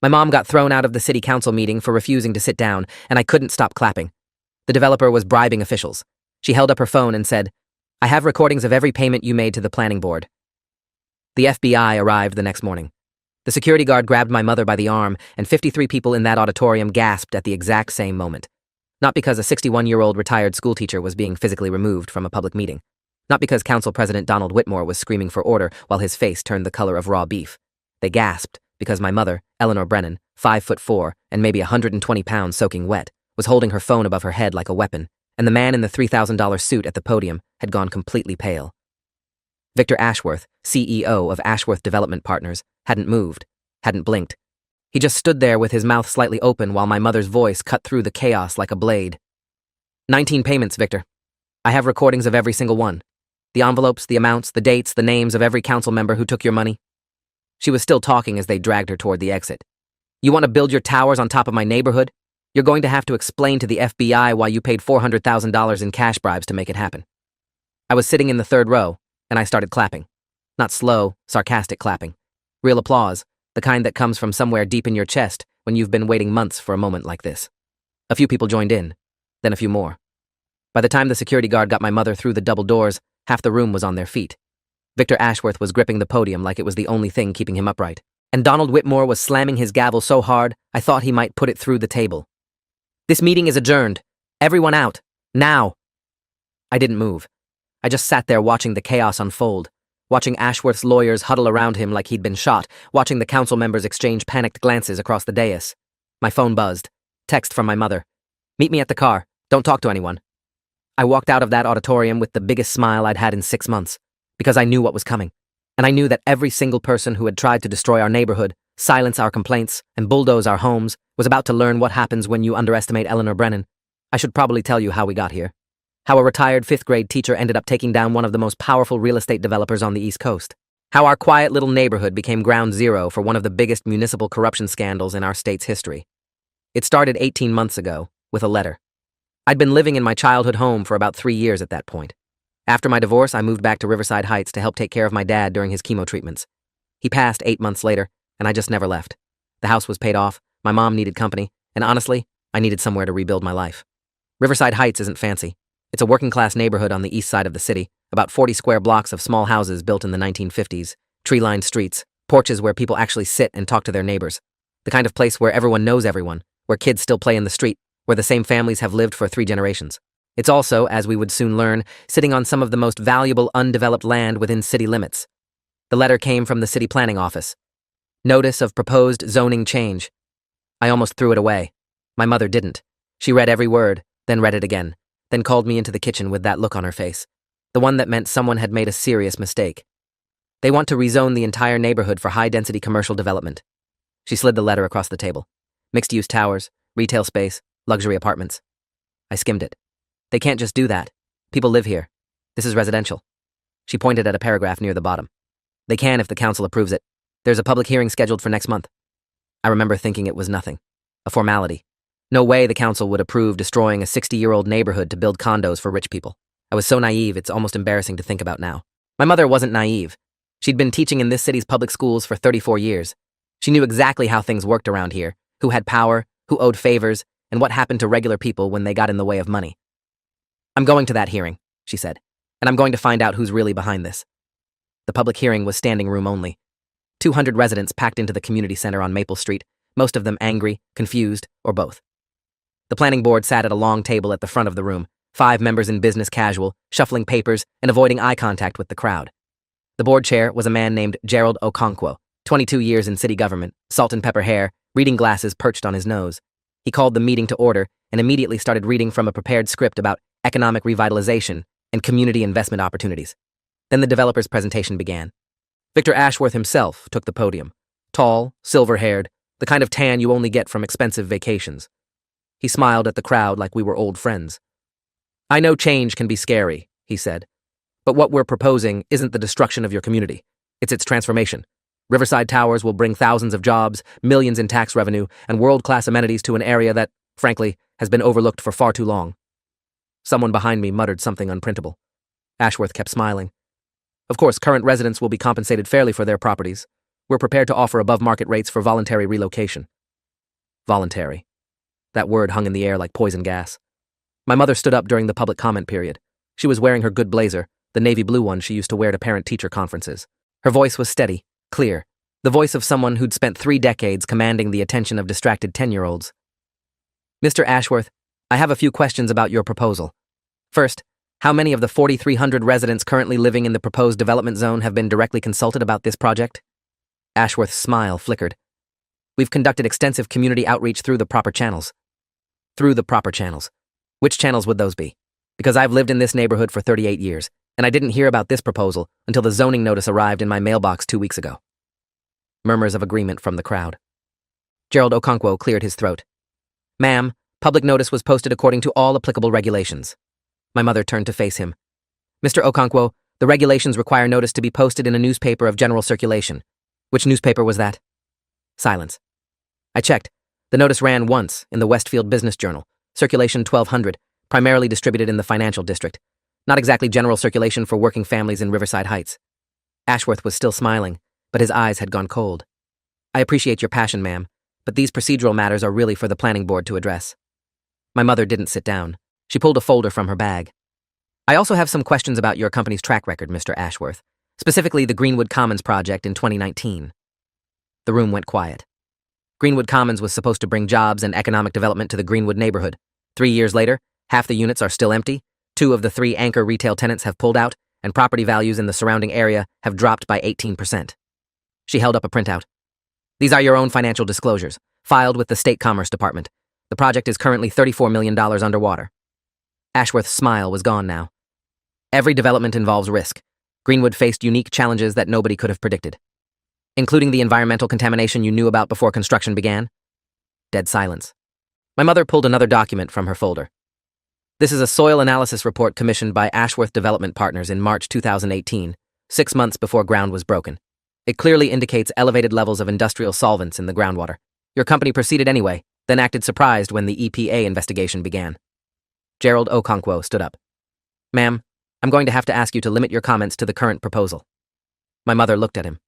My mom got thrown out of the city council meeting for refusing to sit down, and I couldn't stop clapping. The developer was bribing officials. She held up her phone and said, "I have recordings of every payment you made to the planning board." The FBI arrived the next morning. The security guard grabbed my mother by the arm, and 53 people in that auditorium gasped at the exact same moment. Not because a 61-year-old retired schoolteacher was being physically removed from a public meeting. Not because Council President Donald Whitmore was screaming for order while his face turned the color of raw beef. They gasped because my mother, Eleanor Brennan, 5'4" and maybe 120 pounds soaking wet, was holding her phone above her head like a weapon, and the man in the $3,000 suit at the podium had gone completely pale. Victor Ashworth, CEO of Ashworth Development Partners, hadn't moved, hadn't blinked. He just stood there with his mouth slightly open while my mother's voice cut through the chaos like a blade. 19 payments, Victor. I have recordings of every single one. The envelopes, the amounts, the dates, the names of every council member who took your money. She was still talking as they dragged her toward the exit. You want to build your towers on top of my neighborhood? You're going to have to explain to the FBI why you paid $400,000 in cash bribes to make it happen. I was sitting in the third row, and I started clapping. Not slow, sarcastic clapping. Real applause, the kind that comes from somewhere deep in your chest when you've been waiting months for a moment like this. A few people joined in, then a few more. By the time the security guard got my mother through the double doors, half the room was on their feet. Victor Ashworth was gripping the podium like it was the only thing keeping him upright. And Donald Whitmore was slamming his gavel so hard, I thought he might put it through the table. This meeting is adjourned. Everyone out. Now. I didn't move. I just sat there watching the chaos unfold, watching Ashworth's lawyers huddle around him like he'd been shot, watching the council members exchange panicked glances across the dais. My phone buzzed. Text from my mother. Meet me at the car. Don't talk to anyone. I walked out of that auditorium with the biggest smile I'd had in 6 months, because I knew what was coming. And I knew that every single person who had tried to destroy our neighborhood, silence our complaints, and bulldoze our homes was about to learn what happens when you underestimate Eleanor Brennan. I should probably tell you how we got here. How a retired 5th-grade teacher ended up taking down one of the most powerful real estate developers on the East Coast. How our quiet little neighborhood became ground zero for one of the biggest municipal corruption scandals in our state's history. It started 18 months ago, with a letter. I'd been living in my childhood home for about 3 years at that point. After my divorce, I moved back to Riverside Heights to help take care of my dad during his chemo treatments. He passed 8 months later, and I just never left. The house was paid off, my mom needed company, and honestly, I needed somewhere to rebuild my life. Riverside Heights isn't fancy. It's a working-class neighborhood on the east side of the city, about 40 square blocks of small houses built in the 1950s, tree-lined streets, porches where people actually sit and talk to their neighbors. The kind of place where everyone knows everyone, where kids still play in the street, where the same families have lived for 3 generations. It's also, as we would soon learn, sitting on some of the most valuable undeveloped land within city limits. The letter came from the city planning office. Notice of proposed zoning change. I almost threw it away. My mother didn't. She read every word, then read it again, then called me into the kitchen with that look on her face, the one that meant someone had made a serious mistake. They want to rezone the entire neighborhood for high-density commercial development. She slid the letter across the table. Mixed-use towers, retail space, luxury apartments. I skimmed it. They can't just do that. People live here. This is residential. She pointed at a paragraph near the bottom. They can if the council approves it. There's a public hearing scheduled for next month. I remember thinking it was nothing. A formality. No way the council would approve destroying a 60-year-old neighborhood to build condos for rich people. I was so naive, it's almost embarrassing to think about now. My mother wasn't naive. She'd been teaching in this city's public schools for 34 years. She knew exactly how things worked around here, who had power, who owed favors, and what happened to regular people when they got in the way of money. I'm going to that hearing, she said, and I'm going to find out who's really behind this. The public hearing was standing room only. 200 residents packed into the community center on Maple Street, most of them angry, confused, or both. The planning board sat at a long table at the front of the room, 5 members in business casual, shuffling papers and avoiding eye contact with the crowd. The board chair was a man named Gerald Okonkwo, 22 years in city government, salt and pepper hair, reading glasses perched on his nose. He called the meeting to order and immediately started reading from a prepared script about economic revitalization and community investment opportunities. Then the developer's presentation began. Victor Ashworth himself took the podium. Tall, silver-haired, the kind of tan you only get from expensive vacations. He smiled at the crowd like we were old friends. I know change can be scary, he said. But what we're proposing isn't the destruction of your community. It's its transformation. Riverside Towers will bring thousands of jobs, millions in tax revenue, and world-class amenities to an area that, frankly, has been overlooked for far too long. Someone behind me muttered something unprintable. Ashworth kept smiling. Of course, current residents will be compensated fairly for their properties. We're prepared to offer above-market rates for voluntary relocation. Voluntary. That word hung in the air like poison gas. My mother stood up during the public comment period. She was wearing her good blazer, the navy blue one she used to wear to parent-teacher conferences. Her voice was steady, clear, the voice of someone who'd spent 3 decades commanding the attention of distracted 10-year-olds. Mr. Ashworth, I have a few questions about your proposal. First, how many of the 4,300 residents currently living in the proposed development zone have been directly consulted about this project? Ashworth's smile flickered. We've conducted extensive community outreach through the proper channels. Through the proper channels. Which channels would those be? Because I've lived in this neighborhood for 38 years, and I didn't hear about this proposal until the zoning notice arrived in my mailbox 2 weeks ago. Murmurs of agreement from the crowd. Gerald Okonkwo cleared his throat. Ma'am, public notice was posted according to all applicable regulations. My mother turned to face him. Mr. Okonkwo, the regulations require notice to be posted in a newspaper of general circulation. Which newspaper was that? Silence. I checked. The notice ran once in the Westfield Business Journal, circulation 1200, primarily distributed in the financial district. Not exactly general circulation for working families in Riverside Heights. Ashworth was still smiling, but his eyes had gone cold. I appreciate your passion, ma'am, but these procedural matters are really for the planning board to address. My mother didn't sit down. She pulled a folder from her bag. I also have some questions about your company's track record, Mr. Ashworth, specifically the Greenwood Commons project in 2019. The room went quiet. Greenwood Commons was supposed to bring jobs and economic development to the Greenwood neighborhood. 3 years later, half the units are still empty, 2 of the 3 anchor retail tenants have pulled out, and property values in the surrounding area have dropped by 18%. She held up a printout. These are your own financial disclosures, filed with the State Commerce Department. The project is currently $34 million underwater. Ashworth's smile was gone now. Every development involves risk. Greenwood faced unique challenges that nobody could have predicted. Including the environmental contamination you knew about before construction began? Dead silence. My mother pulled another document from her folder. This is a soil analysis report commissioned by Ashworth Development Partners in March 2018, 6 months before ground was broken. It clearly indicates elevated levels of industrial solvents in the groundwater. Your company proceeded anyway, then acted surprised when the EPA investigation began. Gerald Okonkwo stood up. Ma'am, I'm going to have to ask you to limit your comments to the current proposal. My mother looked at him.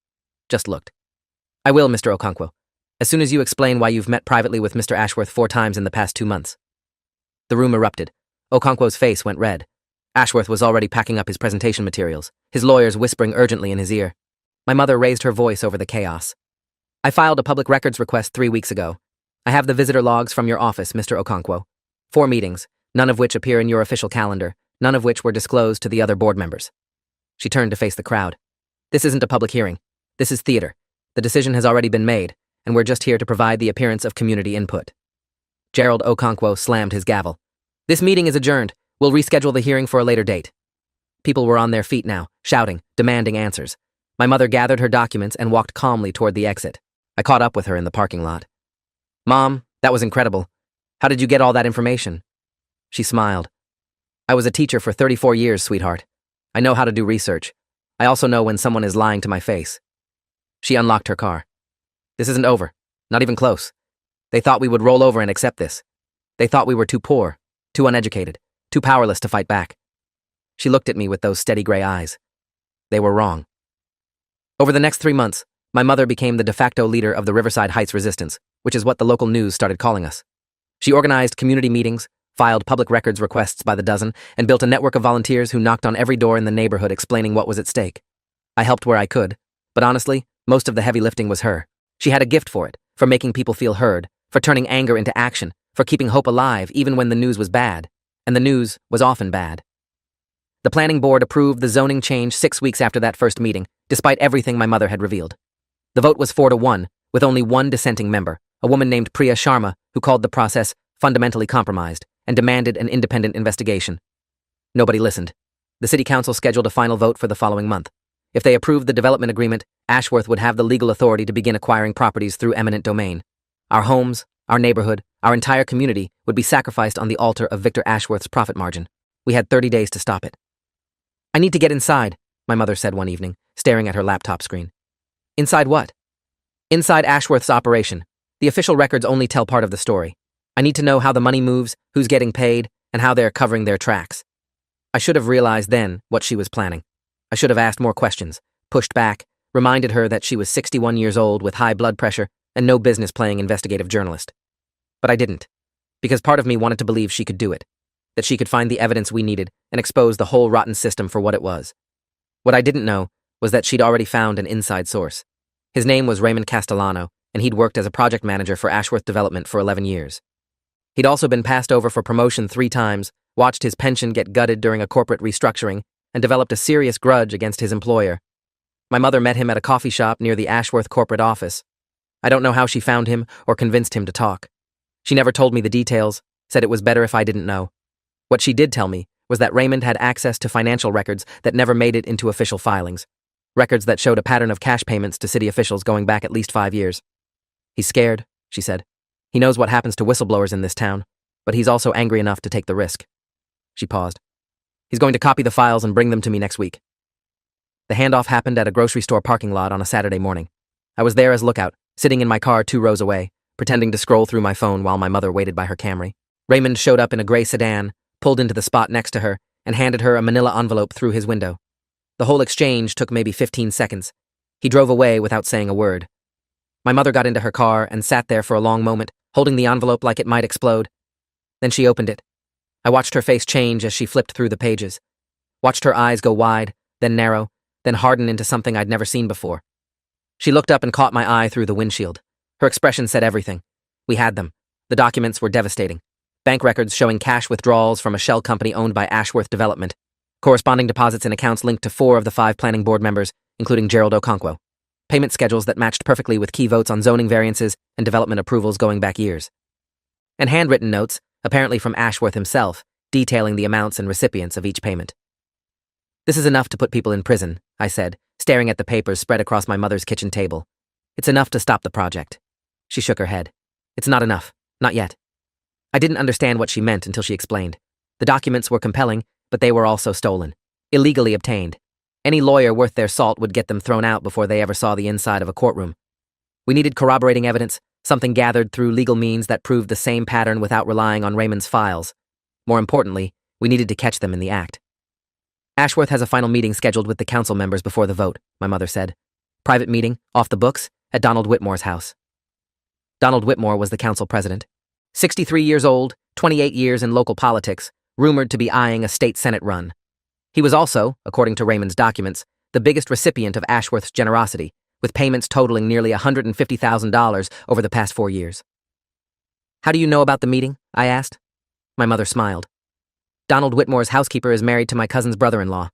Just looked. I will, Mr. Okonkwo, as soon as you explain why you've met privately with Mr. Ashworth 4 times in the past 2 months. The room erupted. Okonkwo's face went red. Ashworth was already packing up his presentation materials, his lawyers whispering urgently in his ear. My mother raised her voice over the chaos. I filed a public records request 3 weeks ago. I have the visitor logs from your office, Mr. Okonkwo. 4 meetings, none of which appear in your official calendar, none of which were disclosed to the other board members. She turned to face the crowd. This isn't a public hearing. This is theater. The decision has already been made, and we're just here to provide the appearance of community input. Gerald Okonkwo slammed his gavel. This meeting is adjourned. We'll reschedule the hearing for a later date. People were on their feet now, shouting, demanding answers. My mother gathered her documents and walked calmly toward the exit. I caught up with her in the parking lot. Mom, that was incredible. How did you get all that information? She smiled. I was a teacher for 34 years, sweetheart. I know how to do research. I also know when someone is lying to my face. She unlocked her car. This isn't over. Not even close. They thought we would roll over and accept this. They thought we were too poor, too uneducated, too powerless to fight back. She looked at me with those steady gray eyes. They were wrong. Over the next 3 months, my mother became the de facto leader of the Riverside Heights resistance, which is what the local news started calling us. She organized community meetings, filed public records requests by the dozen, and built a network of volunteers who knocked on every door in the neighborhood explaining what was at stake. I helped where I could, but honestly, most of the heavy lifting was her. She had a gift for it, for making people feel heard, for turning anger into action, for keeping hope alive even when the news was bad, and the news was often bad. The planning board approved the zoning change 6 weeks after that first meeting, despite everything my mother had revealed. The vote was 4-1, with only one dissenting member, a woman named Priya Sharma, who called the process fundamentally compromised and demanded an independent investigation. Nobody listened. The city council scheduled a final vote for the following month. If they approved the development agreement, Ashworth would have the legal authority to begin acquiring properties through eminent domain. Our homes, our neighborhood, our entire community would be sacrificed on the altar of Victor Ashworth's profit margin. We had 30 days to stop it. I need to get inside, my mother said one evening, staring at her laptop screen. Inside what? Inside Ashworth's operation. The official records only tell part of the story. I need to know how the money moves, who's getting paid, and how they're covering their tracks. I should have realized then what she was planning. I should have asked more questions, pushed back, reminded her that she was 61 years old with high blood pressure and no business playing investigative journalist. But I didn't, because part of me wanted to believe she could do it, that she could find the evidence we needed and expose the whole rotten system for what it was. What I didn't know was that she'd already found an inside source. His name was Raymond Castellano, and he'd worked as a project manager for Ashworth Development for 11 years. He'd also been passed over for promotion 3 times, watched his pension get gutted during a corporate restructuring, and developed a serious grudge against his employer. My mother met him at a coffee shop near the Ashworth corporate office. I don't know how she found him or convinced him to talk. She never told me the details, said it was better if I didn't know. What she did tell me was that Raymond had access to financial records that never made it into official filings, records that showed a pattern of cash payments to city officials going back at least 5 years. He's scared, she said. He knows what happens to whistleblowers in this town, but he's also angry enough to take the risk. She paused. He's going to copy the files and bring them to me next week. The handoff happened at a grocery store parking lot on a Saturday morning. I was there as lookout, sitting in my car 2 rows away, pretending to scroll through my phone while my mother waited by her Camry. Raymond showed up in a gray sedan, pulled into the spot next to her, and handed her a manila envelope through his window. The whole exchange took maybe 15 seconds. He drove away without saying a word. My mother got into her car and sat there for a long moment, holding the envelope like it might explode. Then she opened it. I watched her face change as she flipped through the pages. Watched her eyes go wide, then narrow, then harden into something I'd never seen before. She looked up and caught my eye through the windshield. Her expression said everything. We had them. The documents were devastating. Bank records showing cash withdrawals from a shell company owned by Ashworth Development. Corresponding deposits in accounts linked to 4 of the 5 planning board members, including Gerald Okonkwo. Payment schedules that matched perfectly with key votes on zoning variances and development approvals going back years. And handwritten notes, apparently from Ashworth himself, detailing the amounts and recipients of each payment. This is enough to put people in prison, I said, staring at the papers spread across my mother's kitchen table. It's enough to stop the project. She shook her head. It's not enough. Not yet. I didn't understand what she meant until she explained. The documents were compelling, but they were also stolen. Illegally obtained. Any lawyer worth their salt would get them thrown out before they ever saw the inside of a courtroom. We needed corroborating evidence, something gathered through legal means that proved the same pattern without relying on Raymond's files. More importantly, we needed to catch them in the act. Ashworth has a final meeting scheduled with the council members before the vote, my mother said. Private meeting, off the books, at Donald Whitmore's house. Donald Whitmore was the council president. 63 years old, 28 years in local politics, rumored to be eyeing a state senate run. He was also, according to Raymond's documents, the biggest recipient of Ashworth's generosity, with payments totaling nearly $150,000 over the past 4 years. How do you know about the meeting? I asked. My mother smiled. Donald Whitmore's housekeeper is married to my cousin's brother-in-law.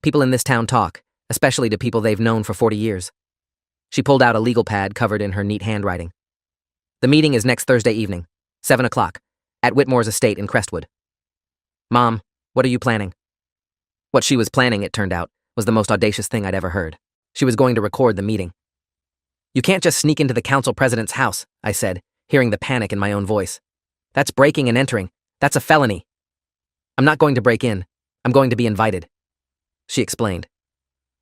People in this town talk, especially to people they've known for 40 years. She pulled out a legal pad covered in her neat handwriting. The meeting is next Thursday evening, 7 o'clock, at Whitmore's estate in Crestwood. Mom, what are you planning? What she was planning, it turned out, was the most audacious thing I'd ever heard. She was going to record the meeting. You can't just sneak into the council president's house, I said, hearing the panic in my own voice. That's breaking and entering. That's a felony. I'm not going to break in. I'm going to be invited. She explained.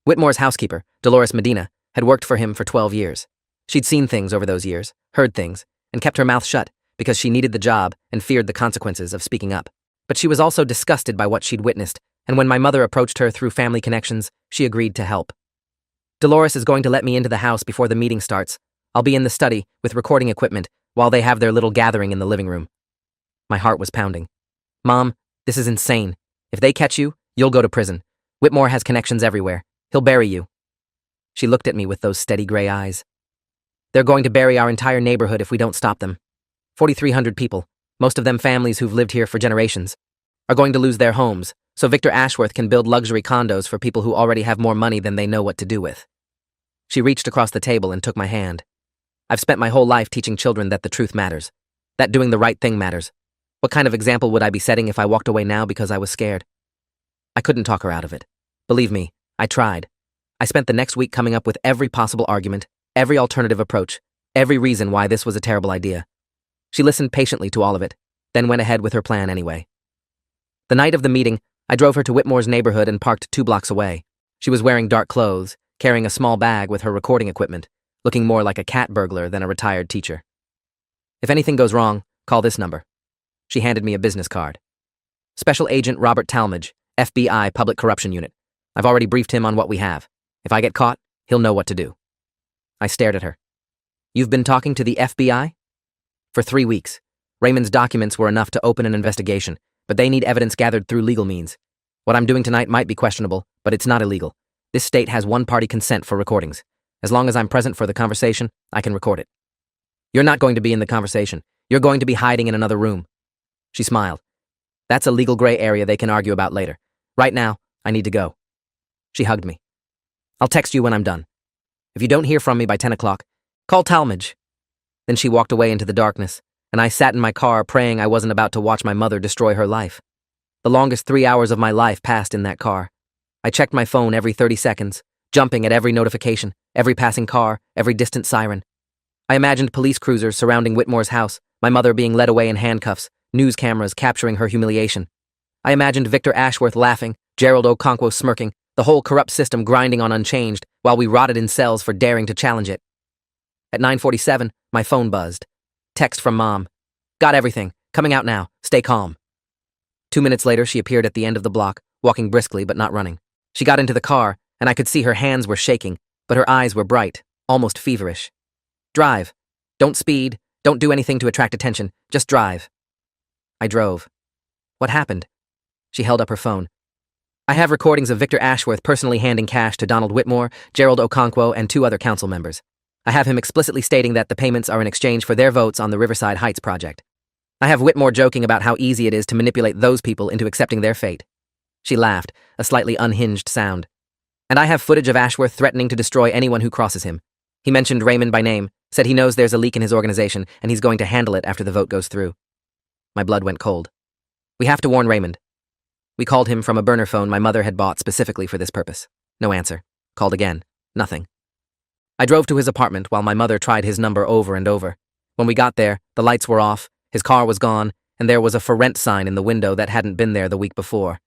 Whitmore's housekeeper, Dolores Medina, had worked for him for 12 years. She'd seen things over those years, heard things, and kept her mouth shut because she needed the job and feared the consequences of speaking up. But she was also disgusted by what she'd witnessed, and when my mother approached her through family connections, she agreed to help. Dolores is going to let me into the house before the meeting starts. I'll be in the study with recording equipment while they have their little gathering in the living room. My heart was pounding. Mom, this is insane. If they catch you, you'll go to prison. Whitmore has connections everywhere. He'll bury you. She looked at me with those steady gray eyes. They're going to bury our entire neighborhood if we don't stop them. 4,300 people, most of them families who've lived here for generations, are going to lose their homes, so Victor Ashworth can build luxury condos for people who already have more money than they know what to do with. She reached across the table and took my hand. I've spent my whole life teaching children that the truth matters, that doing the right thing matters. What kind of example would I be setting if I walked away now because I was scared? I couldn't talk her out of it. Believe me, I tried. I spent the next week coming up with every possible argument, every alternative approach, every reason why this was a terrible idea. She listened patiently to all of it, then went ahead with her plan anyway. The night of the meeting, I drove her to Whitmore's neighborhood and parked 2 blocks away. She was wearing dark clothes, carrying a small bag with her recording equipment, looking more like a cat burglar than a retired teacher. If anything goes wrong, call this number. She handed me a business card. Special Agent Robert Talmadge, FBI Public Corruption Unit. I've already briefed him on what we have. If I get caught, He'll know what to do. I stared at her. You've been talking to the FBI? For 3 weeks. Raymond's documents were enough to open an investigation, but they need evidence gathered through legal means. What I'm doing tonight might be questionable, but it's not illegal. This state has one-party consent for recordings. As long as I'm present for the conversation, I can record it. You're not going to be in the conversation. You're going to be hiding in another room. She smiled. That's a legal gray area they can argue about later. Right now, I need to go. She hugged me. I'll text you when I'm done. If you don't hear from me by 10 o'clock, call Talmadge. Then she walked away into the darkness, and I sat in my car praying I wasn't about to watch my mother destroy her life. The longest 3 hours of my life passed in that car. I checked my phone every 30 seconds, jumping at every notification, every passing car, every distant siren. I imagined police cruisers surrounding Whitmore's house, my mother being led away in handcuffs, news cameras capturing her humiliation. I imagined Victor Ashworth laughing, Gerald Okonkwo smirking, the whole corrupt system grinding on unchanged, while we rotted in cells for daring to challenge it. At 9:47, my phone buzzed. Text from Mom. Got everything. Coming out now. Stay calm. 2 minutes later, she appeared at the end of the block, walking briskly but not running. She got into the car, and I could see her hands were shaking, but her eyes were bright, almost feverish. Drive. Don't speed. Don't do anything to attract attention. Just drive. I drove. What happened? She held up her phone. I have recordings of Victor Ashworth personally handing cash to Donald Whitmore, Gerald Okonkwo, and 2 other council members. I have him explicitly stating that the payments are in exchange for their votes on the Riverside Heights project. I have Whitmore joking about how easy it is to manipulate those people into accepting their fate. She laughed, a slightly unhinged sound. And I have footage of Ashworth threatening to destroy anyone who crosses him. He mentioned Raymond by name, said he knows there's a leak in his organization, and he's going to handle it after the vote goes through. My blood went cold. We have to warn Raymond. We called him from a burner phone my mother had bought specifically for this purpose. No answer. Called again. Nothing. I drove to his apartment while my mother tried his number over and over. When we got there, the lights were off, his car was gone, and there was a for rent sign in the window that hadn't been there the week before.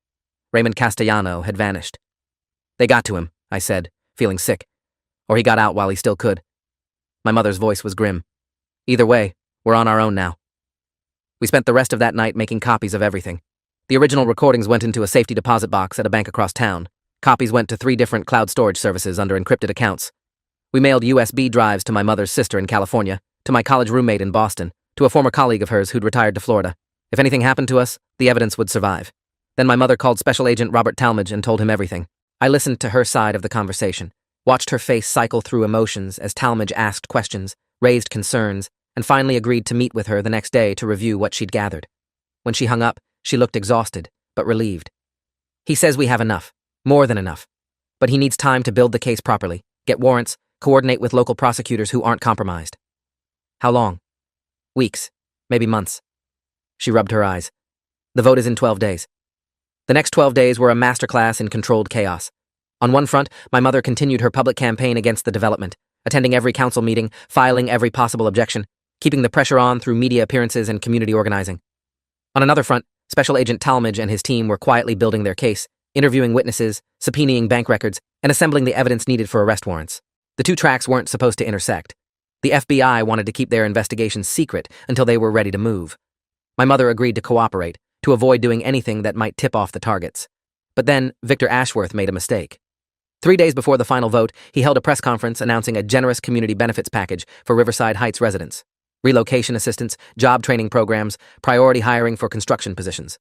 Raymond Castellano had vanished. They got to him, I said, feeling sick. Or he got out while he still could. My mother's voice was grim. Either way, we're on our own now. We spent the rest of that night making copies of everything. The original recordings went into a safety deposit box at a bank across town. Copies went to 3 different cloud storage services under encrypted accounts. We mailed USB drives to my mother's sister in California, to my college roommate in Boston, to a former colleague of hers who'd retired to Florida. If anything happened to us, the evidence would survive. Then my mother called Special Agent Robert Talmadge and told him everything. I listened to her side of the conversation, watched her face cycle through emotions as Talmadge asked questions, raised concerns, and finally agreed to meet with her the next day to review what she'd gathered. When she hung up, she looked exhausted, but relieved. He says we have enough, more than enough. But he needs time to build the case properly, get warrants, coordinate with local prosecutors who aren't compromised. How long? Weeks, maybe months. She rubbed her eyes. The vote is in 12 days. The next 12 days were a masterclass in controlled chaos. On one front, my mother continued her public campaign against the development, attending every council meeting, filing every possible objection, keeping the pressure on through media appearances and community organizing. On another front, Special Agent Talmadge and his team were quietly building their case, interviewing witnesses, subpoenaing bank records, and assembling the evidence needed for arrest warrants. The 2 tracks weren't supposed to intersect. The FBI wanted to keep their investigation secret until they were ready to move. My mother agreed to cooperate, to avoid doing anything that might tip off the targets. But then, Victor Ashworth made a mistake. 3 days before the final vote, he held a press conference announcing a generous community benefits package for Riverside Heights residents. Relocation assistance, job training programs, priority hiring for construction positions.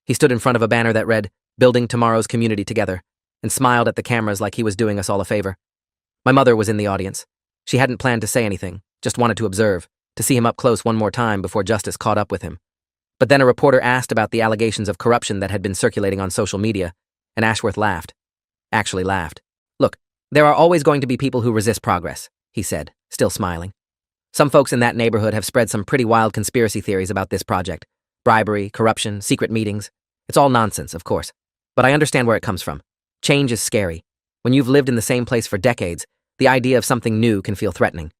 He stood in front of a banner that read, "Building Tomorrow's Community Together," and smiled at the cameras like he was doing us all a favor. My mother was in the audience. She hadn't planned to say anything, just wanted to observe, to see him up close one more time before justice caught up with him. But then a reporter asked about the allegations of corruption that had been circulating on social media, and Ashworth laughed. Actually laughed. Look, there are always going to be people who resist progress, he said, still smiling. Some folks in that neighborhood have spread some pretty wild conspiracy theories about this project. Bribery, corruption, secret meetings. It's all nonsense, of course. But I understand where it comes from. Change is scary. When you've lived in the same place for decades, the idea of something new can feel threatening.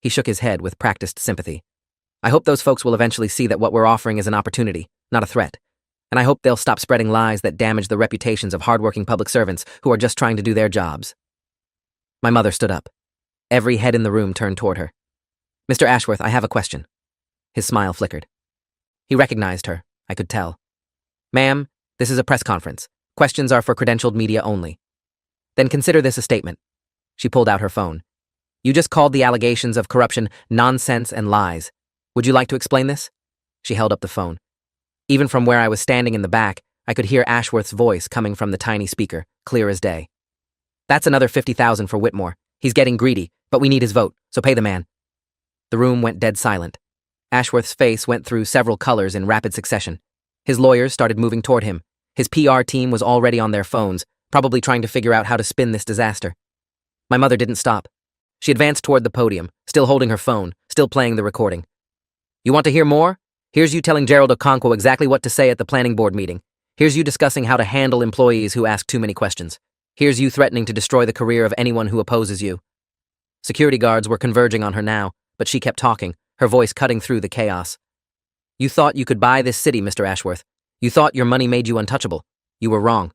He shook his head with practiced sympathy. I hope those folks will eventually see that what we're offering is an opportunity, not a threat. And I hope they'll stop spreading lies that damage the reputations of hardworking public servants who are just trying to do their jobs. My mother stood up. Every head in the room turned toward her. Mr. Ashworth, I have a question. His smile flickered. He recognized her, I could tell. Ma'am, this is a press conference. Questions are for credentialed media only. Then consider this a statement. She pulled out her phone. You just called the allegations of corruption nonsense and lies. Would you like to explain this? She held up the phone. Even from where I was standing in the back, I could hear Ashworth's voice coming from the tiny speaker, clear as day. That's another $50,000 for Whitmore. He's getting greedy, but we need his vote, so pay the man. The room went dead silent. Ashworth's face went through several colors in rapid succession. His lawyers started moving toward him. His PR team was already on their phones, probably trying to figure out how to spin this disaster. My mother didn't stop. She advanced toward the podium, still holding her phone, still playing the recording. You want to hear more? Here's you telling Gerald Okonkwo exactly what to say at the planning board meeting. Here's you discussing how to handle employees who ask too many questions. Here's you threatening to destroy the career of anyone who opposes you. Security guards were converging on her now, but she kept talking, her voice cutting through the chaos. You thought you could buy this city, Mr. Ashworth. You thought your money made you untouchable. You were wrong.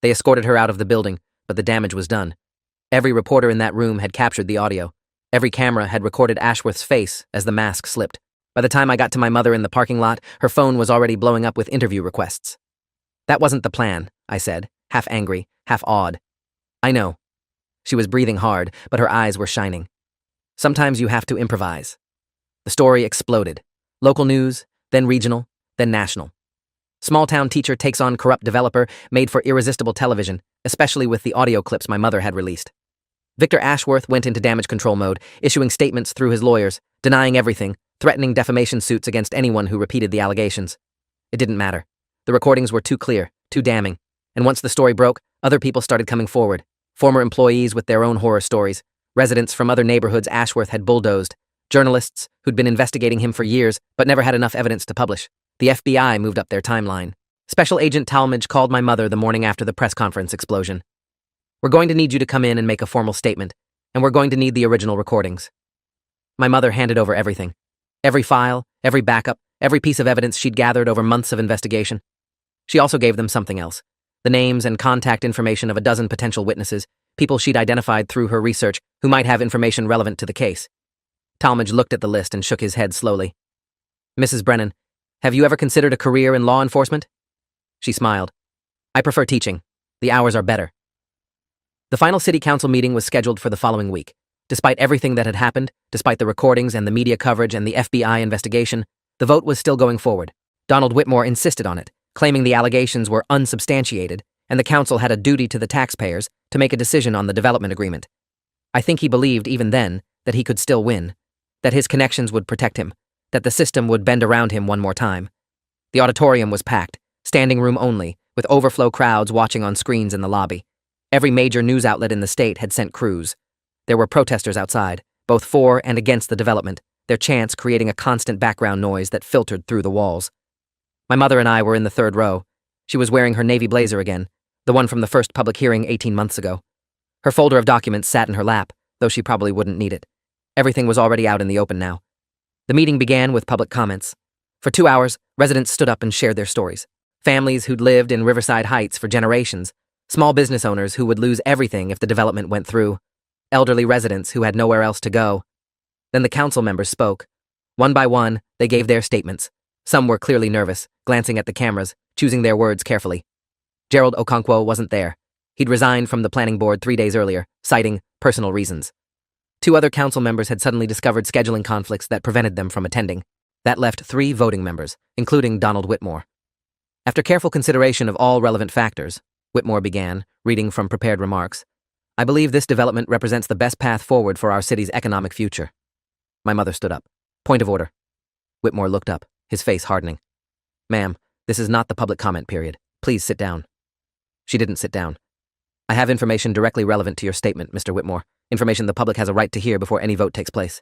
They escorted her out of the building, but the damage was done. Every reporter in that room had captured the audio. Every camera had recorded Ashworth's face as the mask slipped. By the time I got to my mother in the parking lot, her phone was already blowing up with interview requests. That wasn't the plan, I said, half angry, half awed. I know. She was breathing hard, but her eyes were shining. Sometimes you have to improvise. The story exploded. Local news, then regional, then national. Small-town teacher takes on corrupt developer made for irresistible television, especially with the audio clips my mother had released. Victor Ashworth went into damage control mode, issuing statements through his lawyers, denying everything, threatening defamation suits against anyone who repeated the allegations. It didn't matter. The recordings were too clear, too damning. And once the story broke, other people started coming forward. Former employees with their own horror stories, residents from other neighborhoods Ashworth had bulldozed, journalists who'd been investigating him for years but never had enough evidence to publish. The FBI moved up their timeline. Special Agent Talmadge called my mother the morning after the press conference explosion. We're going to need you to come in and make a formal statement, and we're going to need the original recordings. My mother handed over everything. Every file, every backup, every piece of evidence she'd gathered over months of investigation. She also gave them something else. The names and contact information of a dozen potential witnesses, people she'd identified through her research who might have information relevant to the case. Talmadge looked at the list and shook his head slowly. Mrs. Brennan, have you ever considered a career in law enforcement? She smiled. I prefer teaching. The hours are better. The final city council meeting was scheduled for the following week. Despite everything that had happened, despite the recordings and the media coverage and the FBI investigation, the vote was still going forward. Donald Whitmore insisted on it, claiming the allegations were unsubstantiated, and the council had a duty to the taxpayers to make a decision on the development agreement. I think he believed, even then, that he could still win, that his connections would protect him, that the system would bend around him one more time. The auditorium was packed, standing room only, with overflow crowds watching on screens in the lobby. Every major news outlet in the state had sent crews. There were protesters outside, both for and against the development, their chants creating a constant background noise that filtered through the walls. My mother and I were in the third row. She was wearing her navy blazer again, the one from the first public hearing 18 months ago. Her folder of documents sat in her lap, though she probably wouldn't need it. Everything was already out in the open now. The meeting began with public comments. For 2 hours, residents stood up and shared their stories. Families who'd lived in Riverside Heights for generations, small business owners who would lose everything if the development went through, elderly residents who had nowhere else to go. Then the council members spoke. One by one, they gave their statements. Some were clearly nervous, glancing at the cameras, choosing their words carefully. Gerald Okonkwo wasn't there. He'd resigned from the planning board 3 days earlier, citing personal reasons. 2 other council members had suddenly discovered scheduling conflicts that prevented them from attending. That left 3 voting members, including Donald Whitmore. After careful consideration of all relevant factors, Whitmore began, reading from prepared remarks, I believe this development represents the best path forward for our city's economic future. My mother stood up. Point of order. Whitmore looked up, his face hardening. Ma'am, this is not the public comment period. Please sit down. She didn't sit down. I have information directly relevant to your statement, Mr. Whitmore. Information the public has a right to hear before any vote takes place.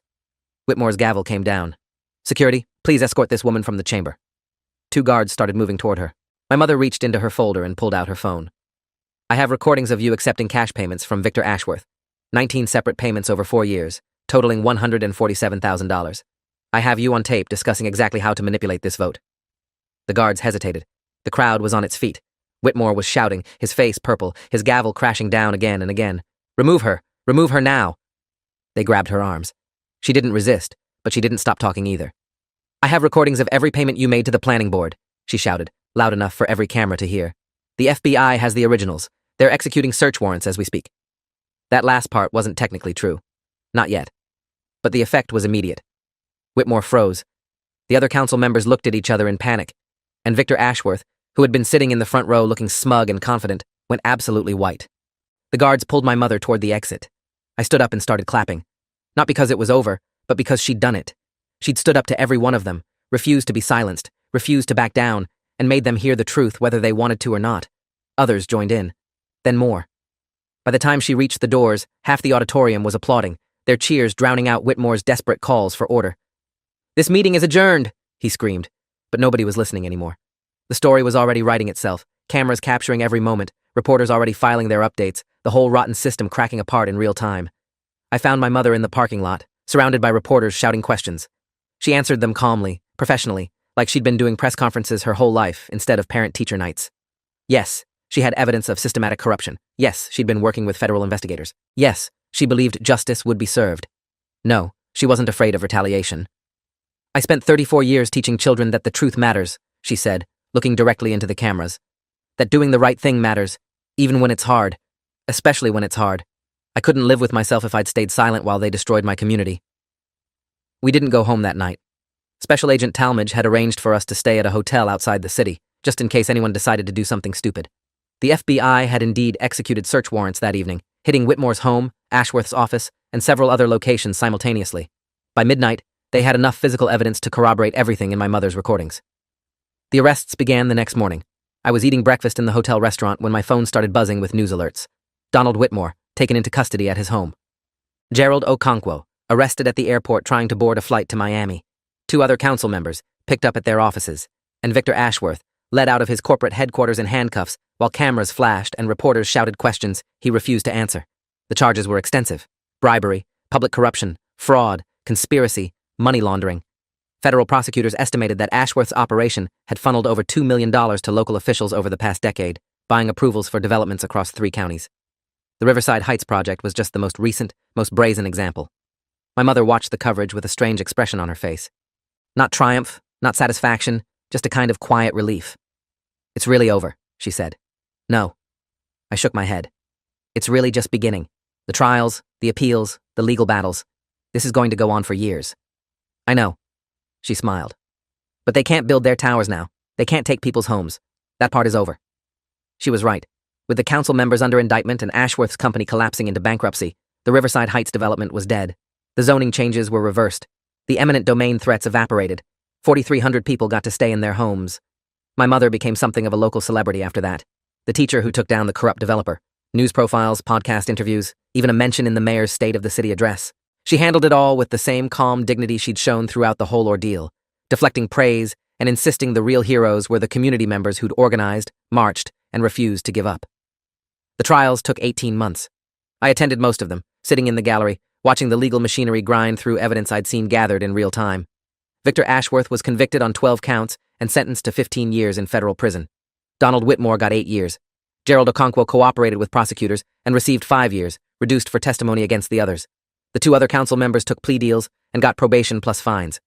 Whitmore's gavel came down. Security, please escort this woman from the chamber. 2 guards started moving toward her. My mother reached into her folder and pulled out her phone. I have recordings of you accepting cash payments from Victor Ashworth. 19 separate payments over 4 years, totaling $147,000. I have you on tape discussing exactly how to manipulate this vote. The guards hesitated. The crowd was on its feet. Whitmore was shouting, his face purple, his gavel crashing down again and again. Remove her! Remove her now! They grabbed her arms. She didn't resist, but she didn't stop talking either. I have recordings of every payment you made to the planning board, she shouted, loud enough for every camera to hear. The FBI has the originals. They're executing search warrants as we speak. That last part wasn't technically true. Not yet. But the effect was immediate. Whitmore froze. The other council members looked at each other in panic, and Victor Ashworth, who had been sitting in the front row looking smug and confident, went absolutely white. The guards pulled my mother toward the exit. I stood up and started clapping. Not because it was over, but because she'd done it. She'd stood up to every one of them, refused to be silenced, refused to back down, and made them hear the truth whether they wanted to or not. Others joined in. Then more. By the time she reached the doors, half the auditorium was applauding, their cheers drowning out Whitmore's desperate calls for order. "This meeting is adjourned," he screamed, but nobody was listening anymore. The story was already writing itself, cameras capturing every moment, reporters already filing their updates, the whole rotten system cracking apart in real time. I found my mother in the parking lot, surrounded by reporters shouting questions. She answered them calmly, professionally, like she'd been doing press conferences her whole life instead of parent-teacher nights. Yes, she had evidence of systematic corruption. Yes, she'd been working with federal investigators. Yes, she believed justice would be served. No, she wasn't afraid of retaliation. "I spent 34 years teaching children that the truth matters," she said, looking directly into the cameras. "That doing the right thing matters, even when it's hard. Especially when it's hard. I couldn't live with myself if I'd stayed silent while they destroyed my community." We didn't go home that night. Special Agent Talmadge had arranged for us to stay at a hotel outside the city, just in case anyone decided to do something stupid. The FBI had indeed executed search warrants that evening, hitting Whitmore's home, Ashworth's office, and several other locations simultaneously. By midnight, they had enough physical evidence to corroborate everything in my mother's recordings. The arrests began the next morning. I was eating breakfast in the hotel restaurant when my phone started buzzing with news alerts. Donald Whitmore, taken into custody at his home. Gerald Okonkwo, arrested at the airport trying to board a flight to Miami. 2 other council members, picked up at their offices. And Victor Ashworth, led out of his corporate headquarters in handcuffs while cameras flashed and reporters shouted questions he refused to answer. The charges were extensive: bribery, public corruption, fraud, conspiracy, money laundering. Federal prosecutors estimated that Ashworth's operation had funneled over $2 million to local officials over the past decade, buying approvals for developments across 3 counties. The Riverside Heights project was just the most recent, most brazen example. My mother watched the coverage with a strange expression on her face. Not triumph, not satisfaction, just a kind of quiet relief. "It's really over," she said. "No." I shook my head. "It's really just beginning. The trials, the appeals, the legal battles. This is going to go on for years." "I know." She smiled. "But they can't build their towers now. They can't take people's homes. That part is over." She was right. With the council members under indictment and Ashworth's company collapsing into bankruptcy, the Riverside Heights development was dead. The zoning changes were reversed. The eminent domain threats evaporated. 4,300 people got to stay in their homes. My mother became something of a local celebrity after that. The teacher who took down the corrupt developer. News profiles, podcast interviews, even a mention in the mayor's State of the City address. She handled it all with the same calm dignity she'd shown throughout the whole ordeal, deflecting praise and insisting the real heroes were the community members who'd organized, marched, and refused to give up. The trials took 18 months. I attended most of them, sitting in the gallery, watching the legal machinery grind through evidence I'd seen gathered in real time. Victor Ashworth was convicted on 12 counts and sentenced to 15 years in federal prison. Donald Whitmore got 8 years. Gerald Okonkwo cooperated with prosecutors and received 5 years, reduced for testimony against the others. The 2 other council members took plea deals and got probation plus fines.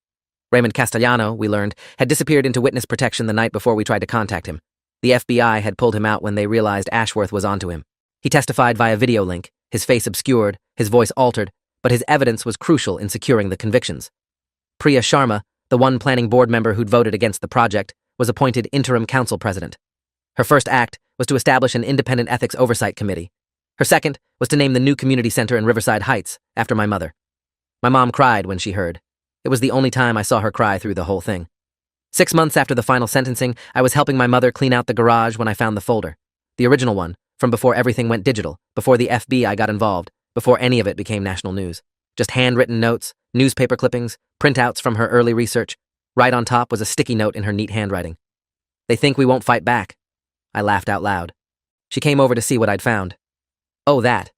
Raymond Castellano, we learned, had disappeared into witness protection the night before we tried to contact him. The FBI had pulled him out when they realized Ashworth was onto him. He testified via video link, his face obscured, his voice altered, but his evidence was crucial in securing the convictions. Priya Sharma, the one planning board member who'd voted against the project, was appointed interim council president. Her first act was to establish an independent ethics oversight committee. Her second was to name the new community center in Riverside Heights, after my mother. My mom cried when she heard. It was the only time I saw her cry through the whole thing. 6 months after the final sentencing, I was helping my mother clean out the garage when I found the folder. The original one, from before everything went digital, before the FBI got involved, before any of it became national news. Just handwritten notes, newspaper clippings, printouts from her early research. Right on top was a sticky note in her neat handwriting. "They think we won't fight back." I laughed out loud. She came over to see what I'd found. "Oh, that.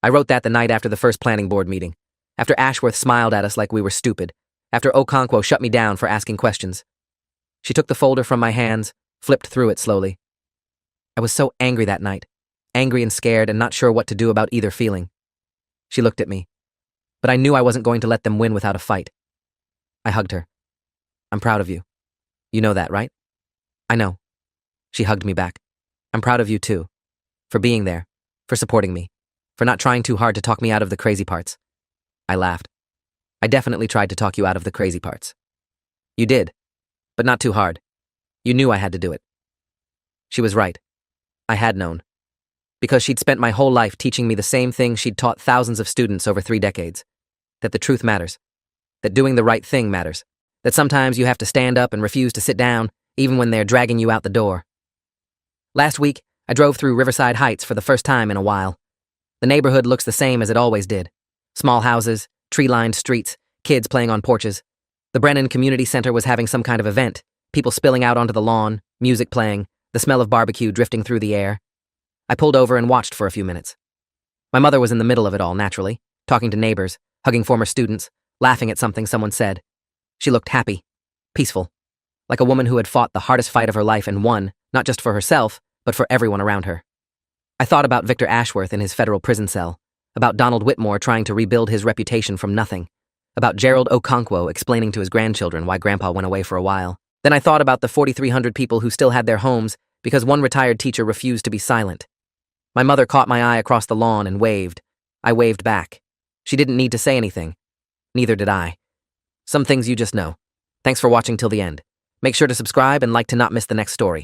I wrote that the night after the first planning board meeting. After Ashworth smiled at us like we were stupid. After Okonkwo shut me down for asking questions." She took the folder from my hands, flipped through it slowly. I was so angry that night. Angry and scared and not sure what to do about either feeling. She looked at me. But I knew I wasn't going to let them win without a fight. I hugged her. "I'm proud of you. You know that, right?" "I know." She hugged me back. "I'm proud of you too. For being there. For supporting me. For not trying too hard to talk me out of the crazy parts. I laughed. I definitely tried to talk you out of the crazy parts. You did, but not too hard. You knew I had to do it. She was right. I had known. Because she'd spent my whole life teaching me the same thing she'd taught thousands of students over 3 decades. That the truth matters. That doing the right thing matters. That sometimes you have to stand up and refuse to sit down, even when they're dragging you out the door. Last week, I drove through Riverside Heights for the first time in a while. The neighborhood looks the same as it always did. Small houses, tree-lined streets, kids playing on porches. The Brennan Community Center was having some kind of event, people spilling out onto the lawn, music playing, the smell of barbecue drifting through the air. I pulled over and watched for a few minutes. My mother was in the middle of it all, naturally, talking to neighbors, hugging former students, laughing at something someone said. She looked happy, peaceful, like a woman who had fought the hardest fight of her life and won, not just for herself, but for everyone around her. I thought about Victor Ashworth in his federal prison cell, about Donald Whitmore trying to rebuild his reputation from nothing, about Gerald Okonkwo explaining to his grandchildren why Grandpa went away for a while. Then I thought about the 4,300 people who still had their homes because one retired teacher refused to be silent. My mother caught my eye across the lawn and waved. I waved back. She didn't need to say anything. Neither did I. Some things you just know. Thanks for watching till the end. Make sure to subscribe and like to not miss the next story.